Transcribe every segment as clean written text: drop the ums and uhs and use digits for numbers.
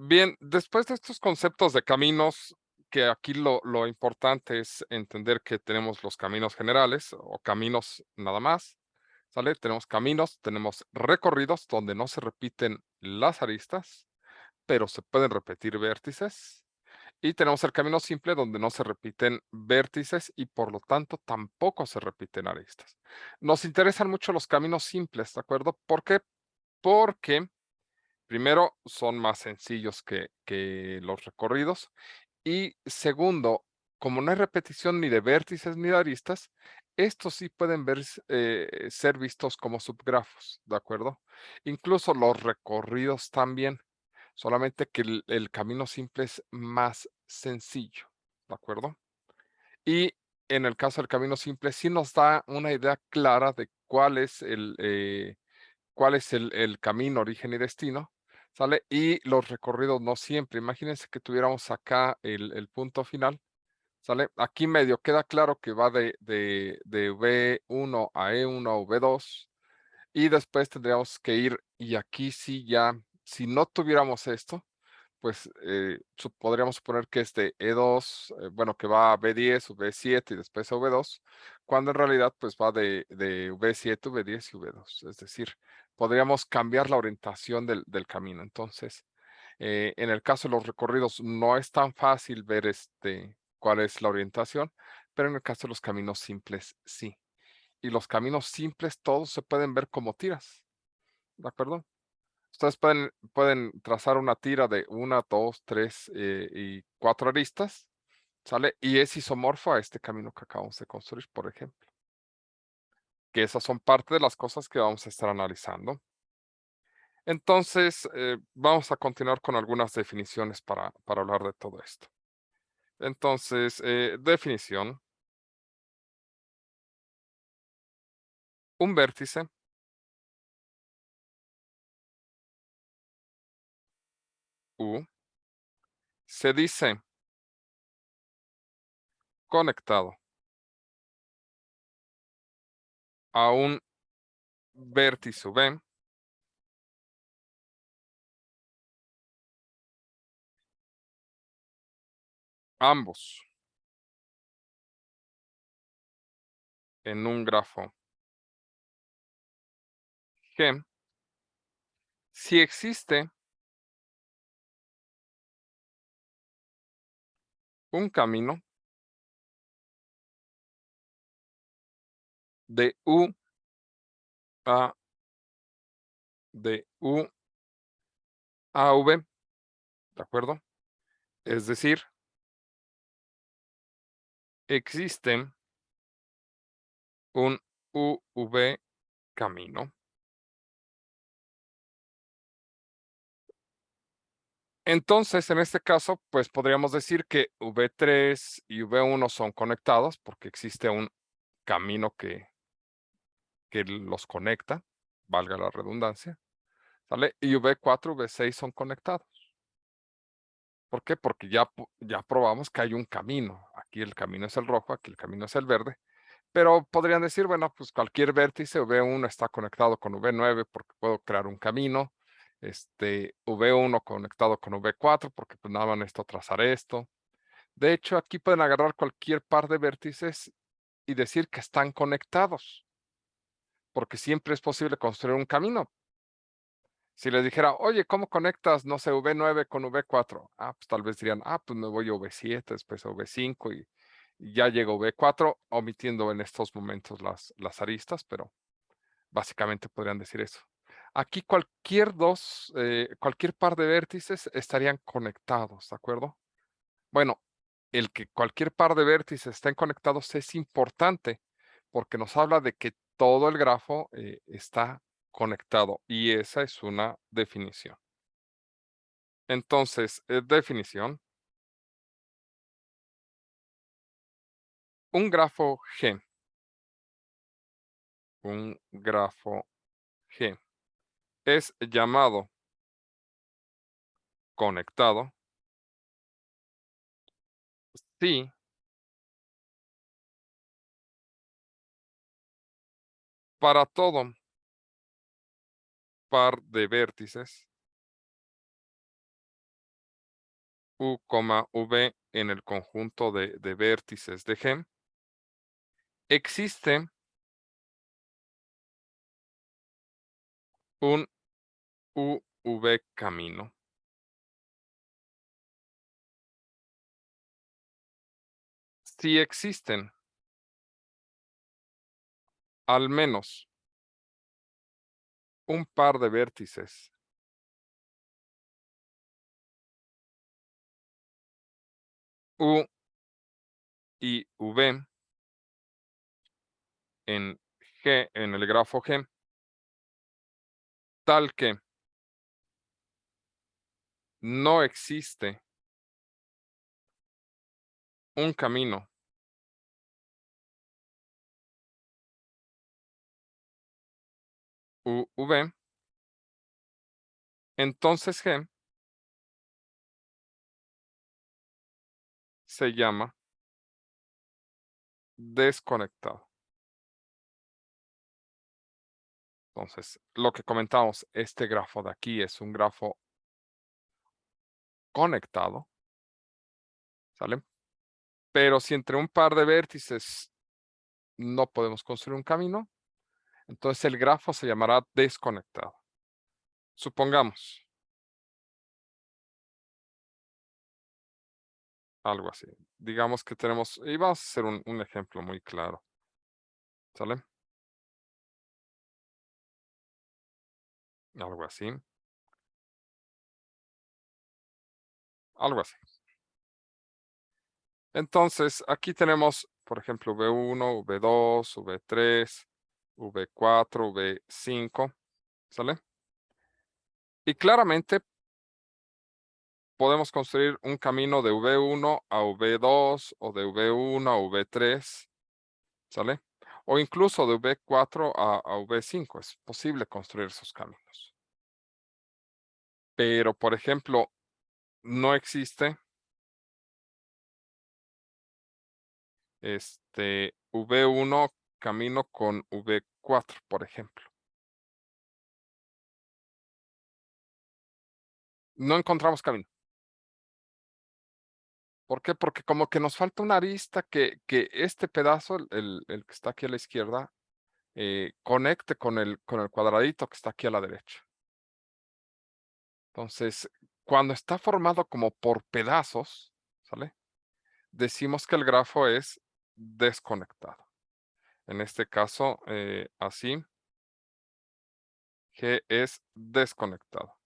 Bien, después de estos conceptos de caminos, que aquí lo importante es entender que tenemos los caminos generales o caminos nada más, ¿sale? Tenemos caminos, tenemos recorridos donde no se repiten las aristas, pero se pueden repetir vértices. Y tenemos el camino simple donde no se repiten vértices y por lo tanto tampoco se repiten aristas. Nos interesan mucho los caminos simples, ¿de acuerdo? ¿Por qué? Porque primero, son más sencillos que los recorridos. Y segundo, como no hay repetición ni de vértices ni de aristas, estos sí pueden ser vistos como subgrafos, ¿de acuerdo? Incluso los recorridos también, solamente que el camino simple es más sencillo, ¿de acuerdo? Y en el caso del camino simple sí nos da una idea clara de cuál es el camino, origen y destino, ¿sale? Y los recorridos no siempre. Imagínense que tuviéramos acá el punto final, ¿sale? Aquí medio queda claro que va de V1 a E1 o V2 y después tendríamos que ir, y aquí sí ya, si no tuviéramos esto, pues podríamos suponer que es de E2, bueno, que va a B10 o B7 y después a V2, cuando en realidad pues va de V7, V10 y V2. Es decir, podríamos cambiar la orientación del camino. Entonces, en el caso de los recorridos no es tan fácil ver cuál es la orientación, pero en el caso de los caminos simples sí. Y los caminos simples todos se pueden ver como tiras, ¿de acuerdo? Ustedes pueden trazar una tira de una, 2, 3 y 4 aristas, ¿sale? Y es isomorfo a este camino que acabamos de construir, por ejemplo. Que esas son parte de las cosas que vamos a estar analizando. Entonces, vamos a continuar con algunas definiciones para hablar de todo esto. Entonces, definición. Un vértice, U, se dice conectado a un vértice V, ambos en un grafo G, si existe un camino de U a de U a V, ¿de acuerdo? Es decir, existe un UV camino. Entonces, en este caso, pues podríamos decir que V3 y V1 son conectados porque existe un camino que los conecta, valga la redundancia, ¿sale? Y V4, V6 son conectados. ¿Por qué? Porque ya probamos que hay un camino. Aquí el camino es el rojo, aquí el camino es el verde. Pero podrían decir, bueno, pues cualquier vértice V1 está conectado con V9 porque puedo crear un camino. V1 conectado con V4 porque pues nada más necesito trazar esto. De hecho, aquí pueden agarrar cualquier par de vértices y decir que están conectados, porque siempre es posible construir un camino. Si les dijera, oye, ¿cómo conectas, no sé, V9 con V4? Ah, pues tal vez dirían, ah, pues me voy a V7, después a V5 y ya llego a V4, omitiendo en estos momentos las aristas, pero básicamente podrían decir eso. Aquí cualquier par de vértices estarían conectados, ¿de acuerdo? Bueno, el que cualquier par de vértices estén conectados es importante porque nos habla de que todo el grafo está conectado y esa es una definición. Entonces, definición, un grafo G, un grafo G es llamado conectado si para todo par de vértices U, V en el conjunto de vértices de G, existe un UV camino. Si existen al menos un par de vértices U y V en G, en el grafo G, tal que no existe un camino UV, entonces G se llama desconectado. Entonces, lo que comentamos, este grafo de aquí es un grafo conectado, ¿sale? Pero si entre un par de vértices no podemos construir un camino, entonces el grafo se llamará desconectado. Supongamos algo así. Digamos que tenemos, y vamos a hacer un ejemplo muy claro, ¿sale? Algo así, algo así. Entonces, aquí tenemos, por ejemplo, V1, V2, V3, V4, V5, ¿sale? Y claramente podemos construir un camino de V1 a V2 o de V1 a V3, ¿sale? O incluso de V4 a V5. Es posible construir esos caminos. Pero, por ejemplo, no existe V1 camino con V4, por ejemplo. No encontramos camino. ¿Por qué? Porque como que nos falta una arista que este pedazo, el que está aquí a la izquierda, conecte con el cuadradito que está aquí a la derecha. Entonces, cuando está formado como por pedazos, ¿sale? Decimos que el grafo es desconectado. En este caso, así, G es desconectado.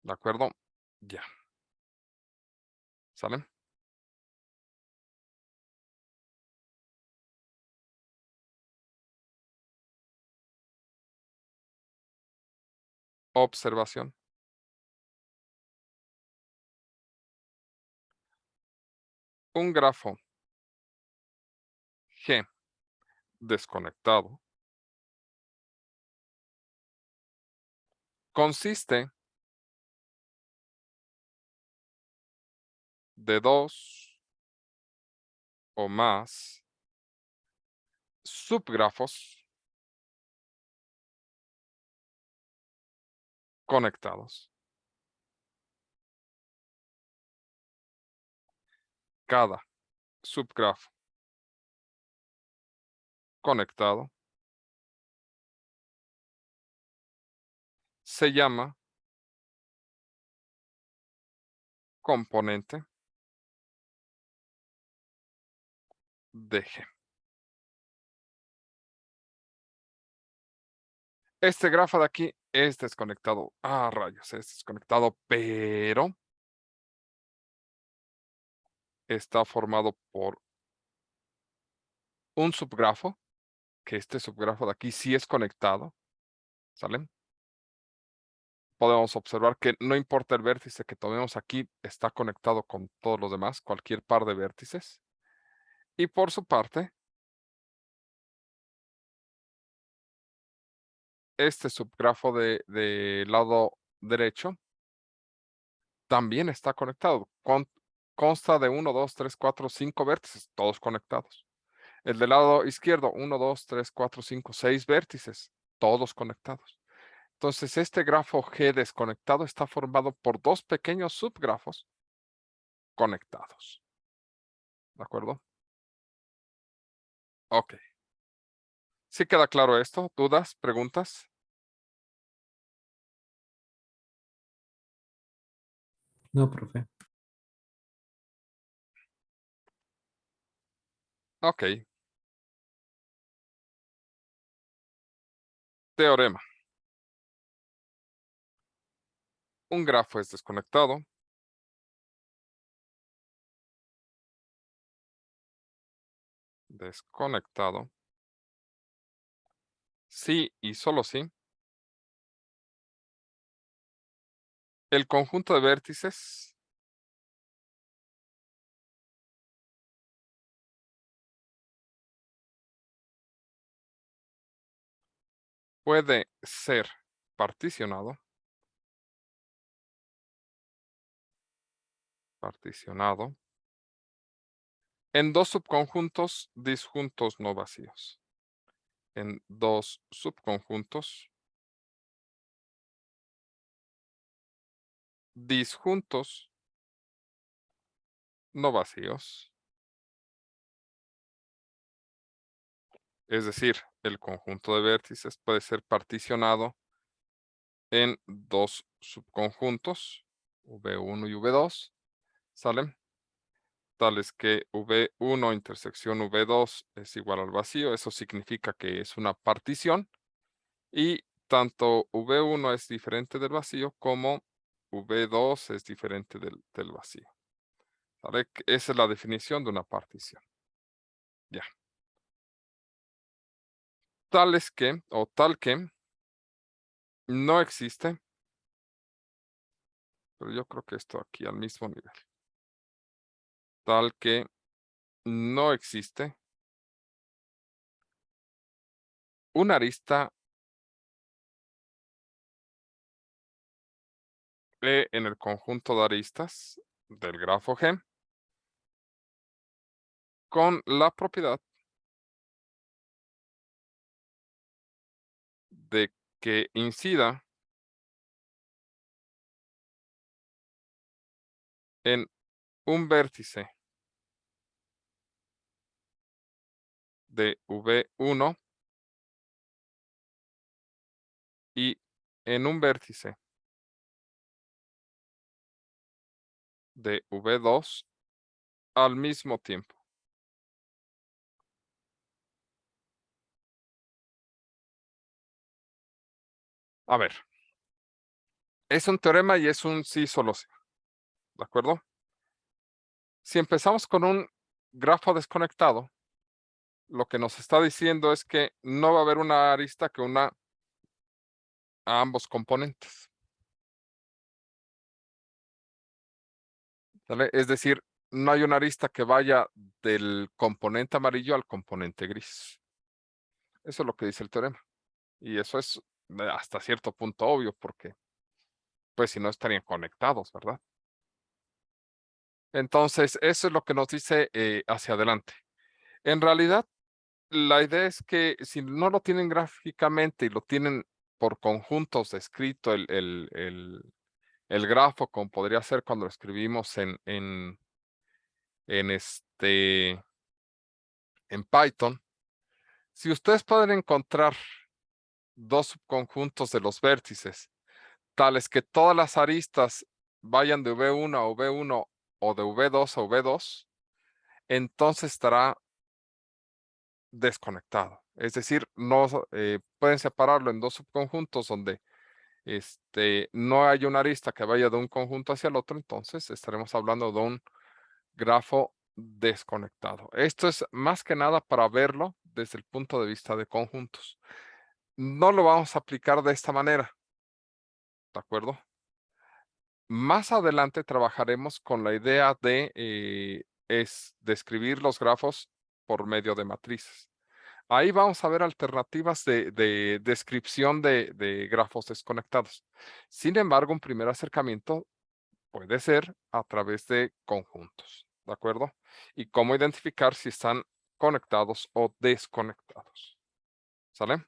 ¿De acuerdo? Ya. ¿Sale? Observación. Un grafo G desconectado consiste de dos o más subgrafos conectados. Cada subgrafo conectado se llama componente de G. Este grafo de aquí es desconectado. Ah, rayos, es desconectado, pero está formado por un subgrafo, que este subgrafo de aquí sí es conectado, ¿sale? Podemos observar que no importa el vértice que tomemos aquí, está conectado con todos los demás, cualquier par de vértices. Y por su parte, este subgrafo de lado derecho también está conectado. Consta de 1, 2, 3, 4, 5 vértices, todos conectados. El del lado izquierdo, 1, 2, 3, 4, 5, 6 vértices, todos conectados. Entonces, este grafo G desconectado está formado por dos pequeños subgrafos conectados. ¿De acuerdo? Ok. ¿Sí queda claro esto? ¿Dudas? ¿Preguntas? No, profe. Ok. Teorema. Un grafo es desconectado si y solo si el conjunto de vértices puede ser particionado en dos subconjuntos disjuntos no vacíos. En dos subconjuntos disjuntos no vacíos. Es decir, el conjunto de vértices puede ser particionado en dos subconjuntos, V1 y V2, ¿sale? Tales que V1 intersección V2 es igual al vacío. Eso significa que es una partición. Y tanto V1 es diferente del vacío como V2 es diferente del vacío. ¿Sale? Esa es la definición de una partición. Ya. Tales que, o tal que, no existe, pero yo creo que esto aquí al mismo nivel. Tal que no existe una arista E en el conjunto de aristas del grafo G con la propiedad de que incida en un vértice de V1 y en un vértice de V2 al mismo tiempo. A ver, es un teorema y es un sí solo sí, ¿de acuerdo? Si empezamos con un grafo desconectado, lo que nos está diciendo es que no va a haber una arista que una a ambos componentes. ¿Sale? Es decir, no hay una arista que vaya del componente amarillo al componente gris. Eso es lo que dice el teorema. Y eso es hasta cierto punto obvio, porque pues si no estarían conectados, ¿verdad? Entonces, eso es lo que nos dice hacia adelante. En realidad, la idea es que si no lo tienen gráficamente y lo tienen por conjuntos descrito el grafo, como podría ser cuando lo escribimos en en Python, si ustedes pueden encontrar dos subconjuntos de los vértices, tales que todas las aristas vayan de V1 a V1 o de V2 a V2, entonces estará desconectado. Es decir, no pueden separarlo en dos subconjuntos donde no hay una arista que vaya de un conjunto hacia el otro, entonces estaremos hablando de un grafo desconectado. Esto es más que nada para verlo desde el punto de vista de conjuntos. No lo vamos a aplicar de esta manera, ¿de acuerdo? Más adelante trabajaremos con la idea de describir los grafos por medio de matrices. Ahí vamos a ver alternativas de descripción de grafos desconectados. Sin embargo, un primer acercamiento puede ser a través de conjuntos, ¿de acuerdo? Y cómo identificar si están conectados o desconectados. ¿Sale?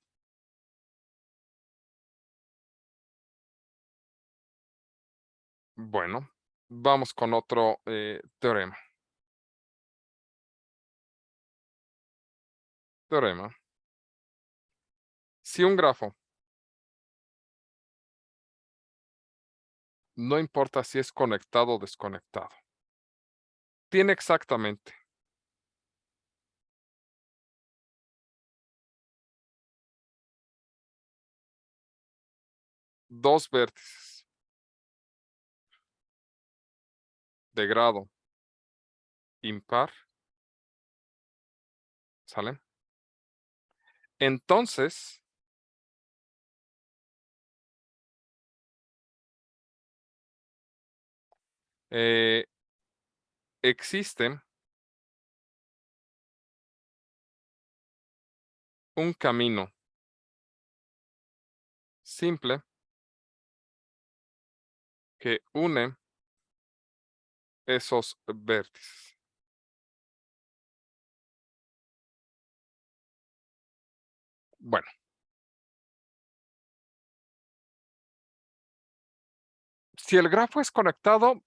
Bueno, vamos con otro teorema. Teorema. Si un grafo, no importa si es conectado o desconectado, tiene exactamente dos vértices de grado impar, ¿sale? Entonces, eh, existe un camino simple que une esos vértices. Bueno, si el grafo es conectado,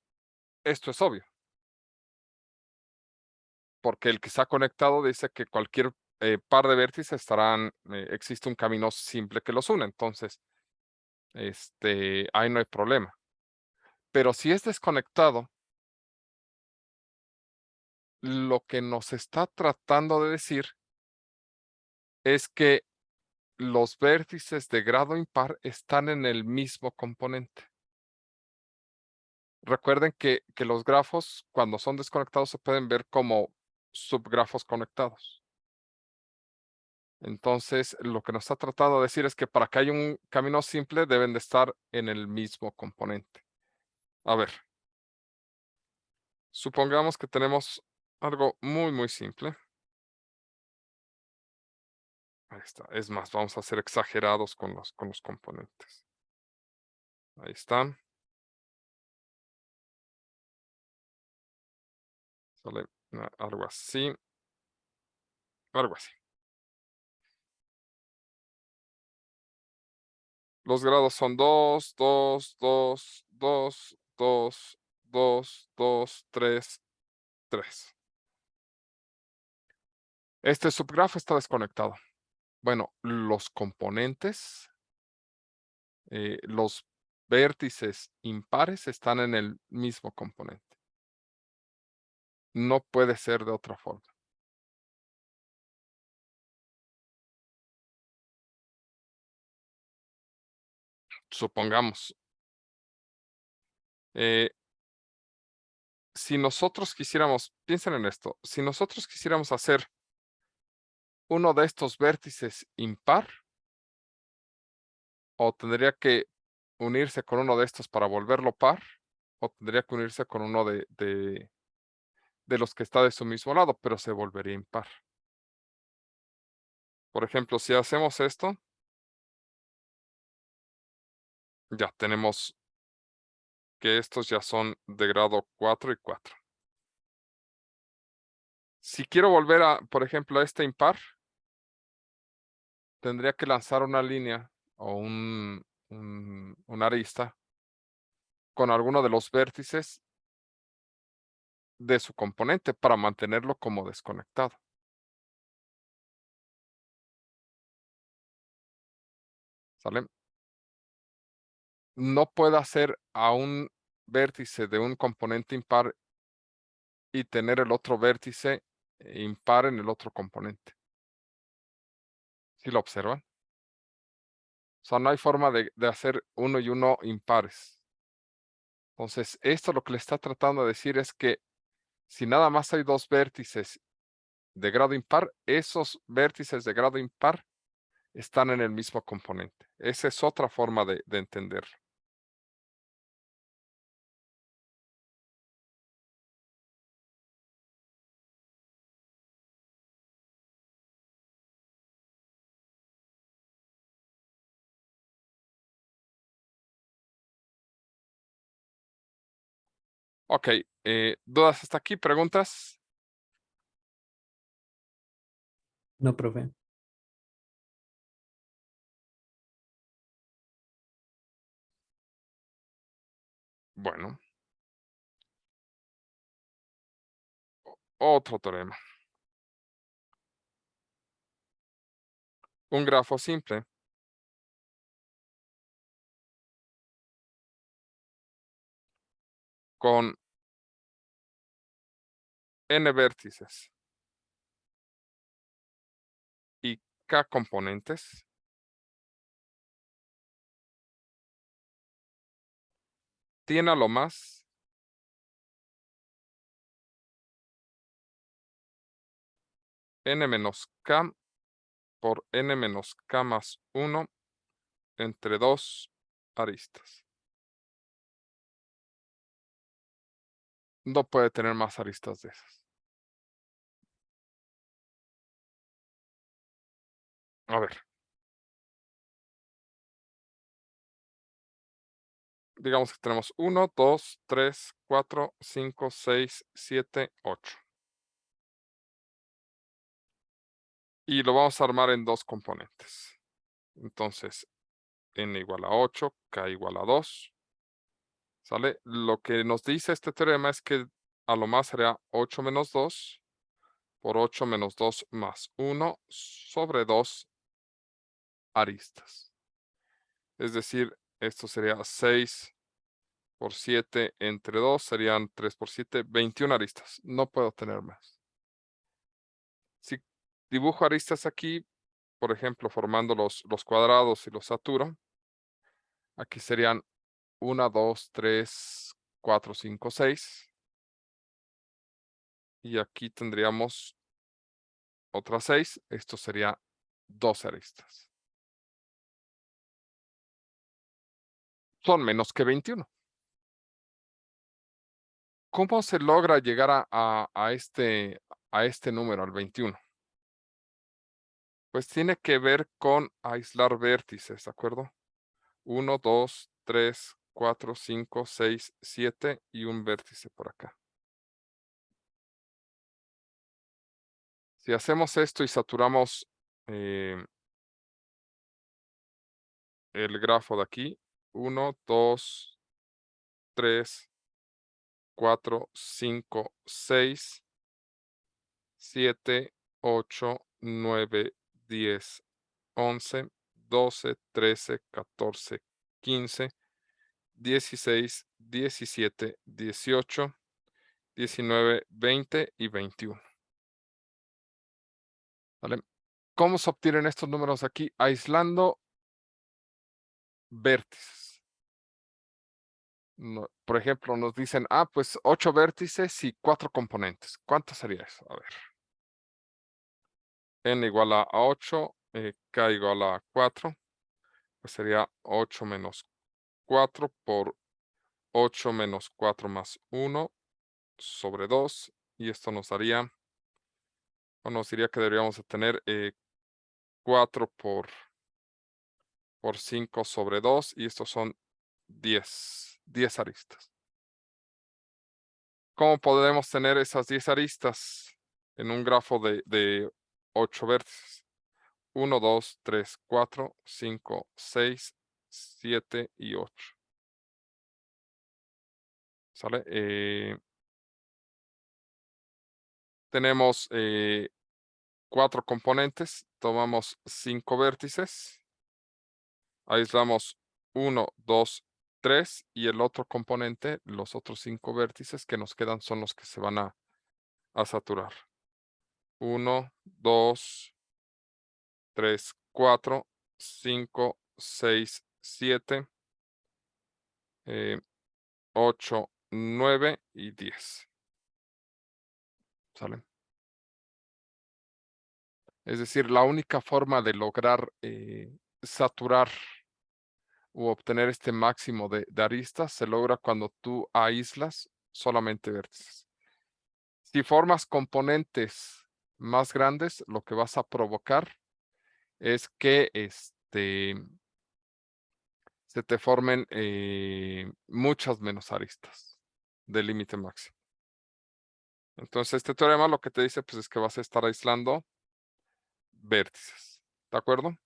esto es obvio, porque el que está conectado dice que cualquier par de vértices estarán, existe un camino simple que los une, entonces, ahí no hay problema. Pero si es desconectado, lo que nos está tratando de decir es que los vértices de grado impar están en el mismo componente. Recuerden que los grafos, cuando son desconectados, se pueden ver como subgrafos conectados. Entonces, lo que nos está tratando de decir es que para que haya un camino simple, deben de estar en el mismo componente. A ver, supongamos que tenemos algo muy, muy simple. Ahí está. Es más, vamos a ser exagerados con los componentes. Ahí están. Sale algo así. Algo así. Los grados son 2, 2, 2, 2, 2, 2, 2, 3, 3. Este subgrafo está desconectado. Bueno, los componentes, los vértices impares están en el mismo componente. No puede ser de otra forma. Supongamos, eh, si nosotros quisiéramos, piensen en esto, si nosotros quisiéramos hacer uno de estos vértices impar, o tendría que unirse con uno de estos para volverlo par, o tendría que unirse con uno de los que está de su mismo lado, pero se volvería impar. Por ejemplo, si hacemos esto, ya tenemos que estos ya son de grado 4 y 4. Si quiero volver a, por ejemplo, a este impar, tendría que lanzar una línea o una arista con alguno de los vértices de su componente para mantenerlo como desconectado. ¿Sale? No puedo hacer a un vértice de un componente impar y tener el otro vértice impar en el otro componente. ¿Sí lo observan? O sea, no hay forma de hacer uno y uno impares. Entonces, esto lo que le está tratando de decir es que si nada más hay dos vértices de grado impar, esos vértices de grado impar están en el mismo componente. Esa es otra forma de entenderlo. Ok, ¿dudas hasta aquí? ¿Preguntas? No, profe. Bueno. Otro teorema. Un grafo simple con n vértices y k componentes tiene a lo más n menos k por n menos k más 1 entre 2 aristas. No puede tener más aristas de esas. A ver. Digamos que tenemos 1, 2, 3, 4, 5, 6, 7, 8. Y lo vamos a armar en dos componentes. Entonces, n igual a 8, k igual a 2. ¿Sale? Lo que nos dice este teorema es que a lo más sería 8 menos 2 por 8 menos 2 más 1 sobre 2 aristas. Es decir, esto sería 6 por 7 entre 2, serían 3 por 7, 21 aristas. No puedo tener más. Si dibujo aristas aquí, por ejemplo, formando los cuadrados y los saturo, aquí serían 1, 2, 3, 4, 5, 6. Y aquí tendríamos otras 6. Esto sería 12 aristas. Son menos que 21. ¿Cómo se logra llegar a este número, al 21? Pues tiene que ver con aislar vértices, ¿de acuerdo? 1, 2, 3, 4, 5, 6, 7 y un vértice por acá. Si hacemos esto y saturamos el grafo de aquí, 1, 2, 3, 4, 5, 6, 7, 8, 9, 10, 11, 12, 13, 14, 15, 16, 17, 18, 19, 20 y 21. ¿Vale? ¿Cómo se obtienen estos números aquí? Aislando vértices. Por ejemplo, nos dicen, pues 8 vértices y 4 componentes. ¿Cuánto sería eso? A ver. N igual a 8, K igual a 4. Pues sería 8 menos 4 por 8 menos 4 más 1 sobre 2. Y esto nos daría, o nos diría que deberíamos de tener 4 por 5 sobre 2. Y estos son 10 aristas. ¿Cómo podemos tener esas 10 aristas en un grafo de 8 vértices? 1, 2, 3, 4, 5, 6, 7 y 8. ¿Sale? Tenemos 4 componentes, tomamos 5 vértices, aislamos 1, 2, 3 y el otro componente, los otros 5 vértices que nos quedan son los que se van a saturar. 1, 2, 3, 4, 5, 6, 7, 8, 9 y 10. ¿Sale? Es decir, la única forma de lograr saturar u obtener este máximo de aristas se logra cuando tú aíslas solamente vértices. Si formas componentes más grandes, lo que vas a provocar es que se te formen muchas menos aristas del límite máximo. Entonces, este teorema lo que te dice pues, es que vas a estar aislando vértices. ¿De acuerdo?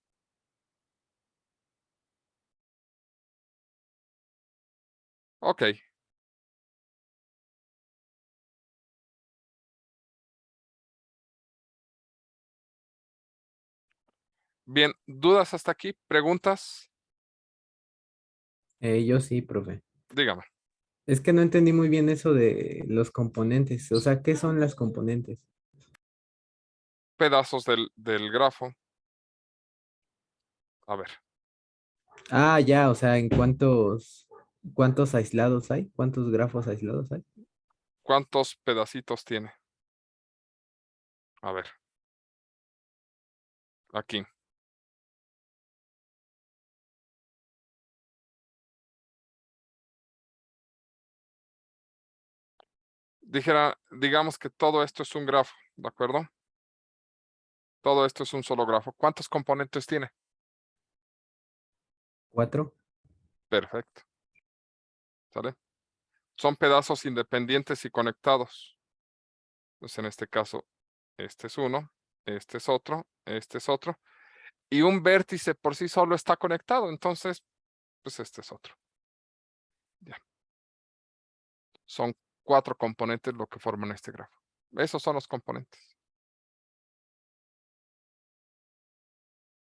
Ok. Bien, ¿dudas hasta aquí? ¿Preguntas? Yo sí, profe. Dígame. Es que no entendí muy bien eso de los componentes. O sea, ¿qué son las componentes? Pedazos del grafo. A ver, Ah, ya, o sea, ¿en cuántos aislados hay? ¿Cuántos grafos aislados hay? ¿cuántos pedacitos tiene? A ver, aquí. Digamos que todo esto es un grafo, ¿de acuerdo? Todo esto es un solo grafo. ¿Cuántos componentes tiene? ¿Cuatro? Perfecto. ¿Sale? Son pedazos independientes y conectados. Pues en este caso, este es uno, este es otro. Y un vértice por sí solo está conectado. Entonces, pues este es otro. Ya. Son 4 componentes lo que forman este grafo. Esos son los componentes.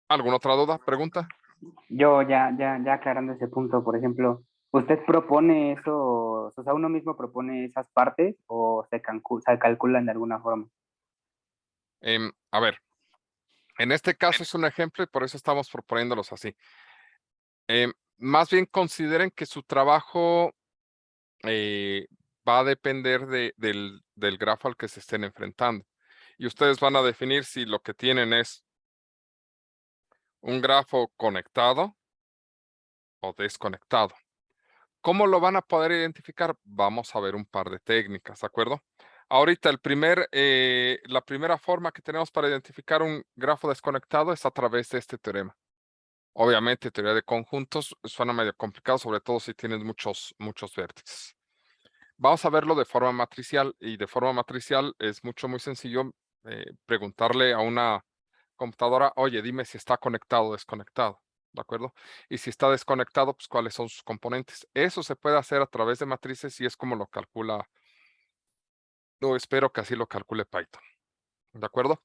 ¿Alguna otra duda? ¿Pregunta? Yo ya aclarando ese punto, por ejemplo, ¿usted propone eso, o sea, uno mismo propone esas partes o se calculan de alguna forma? A ver, en este caso es un ejemplo y por eso estamos proponiéndolos así. Más bien consideren que su trabajo va a depender del grafo al que se estén enfrentando. Y ustedes van a definir si lo que tienen es un grafo conectado o desconectado. ¿Cómo lo van a poder identificar? Vamos a ver un par de técnicas, ¿de acuerdo? Ahorita la primera forma que tenemos para identificar un grafo desconectado es a través de este teorema. Obviamente, teoría de conjuntos suena medio complicado, sobre todo si tienes muchos vértices. Vamos a verlo de forma matricial y de forma matricial es muy sencillo preguntarle a una computadora, oye, dime si está conectado o desconectado, ¿de acuerdo? Y si está desconectado, pues cuáles son sus componentes. Eso se puede hacer a través de matrices y es como lo calcula, no espero que así lo calcule Python, ¿de acuerdo?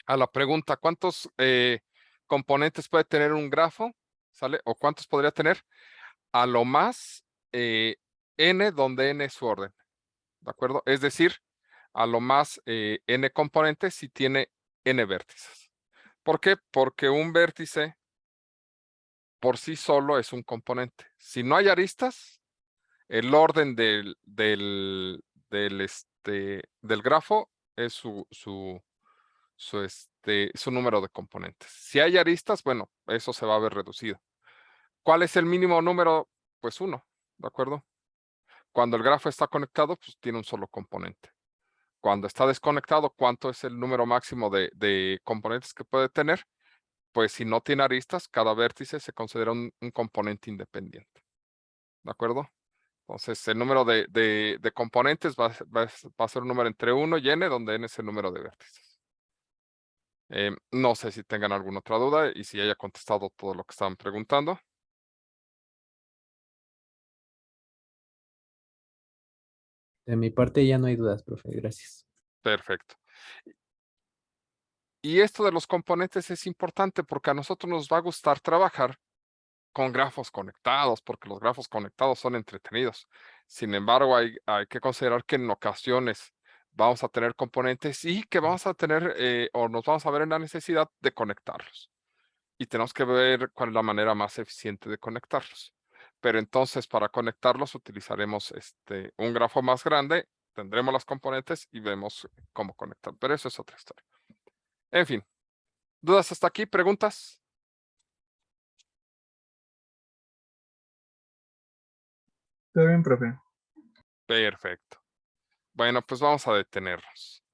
A la pregunta, ¿cuántos componentes puede tener un grafo? ¿Sale? ¿O cuántos podría tener? A lo más n, donde n es su orden, ¿de acuerdo? Es decir, a lo más n componentes si tiene n vértices. ¿Por qué? Porque un vértice por sí solo es un componente. Si no hay aristas, el orden del grafo es su número de componentes. Si hay aristas, bueno, eso se va a ver reducido. ¿Cuál es el mínimo número? Pues 1, ¿de acuerdo? Cuando el grafo está conectado, pues tiene un solo componente. Cuando está desconectado, ¿cuánto es el número máximo de componentes que puede tener? Pues si no tiene aristas, cada vértice se considera un componente independiente. ¿De acuerdo? Entonces, el número de componentes va a ser un número entre 1 y n, donde n es el número de vértices. No sé si tengan alguna otra duda y si haya contestado todo lo que estaban preguntando. De mi parte ya no hay dudas, profe. Gracias. Perfecto. Y esto de los componentes es importante porque a nosotros nos va a gustar trabajar con grafos conectados, porque los grafos conectados son entretenidos. Sin embargo, hay que considerar que en ocasiones vamos a tener componentes y que vamos a tener o nos vamos a ver en la necesidad de conectarlos. Y tenemos que ver cuál es la manera más eficiente de conectarlos. Pero entonces, para conectarlos utilizaremos un grafo más grande, tendremos las componentes y vemos cómo conectar. Pero eso es otra historia. En fin, ¿dudas hasta aquí? ¿Preguntas? Todo bien, profe. Perfecto. Bueno, pues vamos a detenernos.